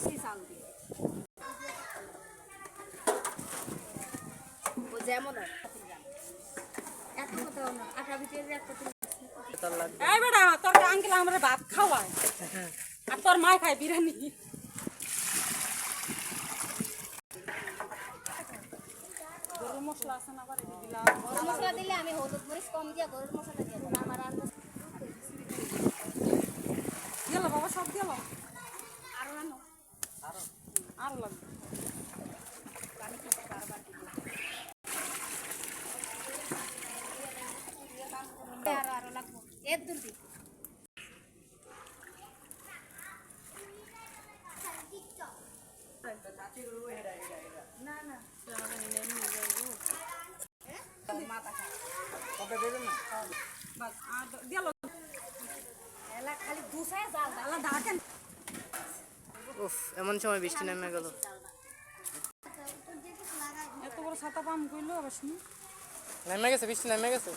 বেশি চাল দিয়ে ও যেমন এত কত আটা ভিতরে এত এই বেটা তোর আঙ্কেল আমরা ভাত খাওয়ায় আর তোর মা খায় বিরিয়ানি গরম মশলা আছে না বারে দিলাম গরম মশলা দিলে আমি হলুদ মরিচ কম দিয়ে গরম মশলা দিয়ে দিলাম আমার আন্দাজ গেল বাবা সব গেল আরো আনো আরো লাগবে পানি খেতে বারবার দিব আরো লাগবো এক দূর দি না না বাস আর গেল এলা খালি দুসায় জাল দাও আল্লাহ ঢাকেন উফ এমন সময় বৃষ্টি নেমে গেল এত বড় ছাতা পাম কইলো আবার শুনি নেমে গেছে বৃষ্টি নেমে গেছে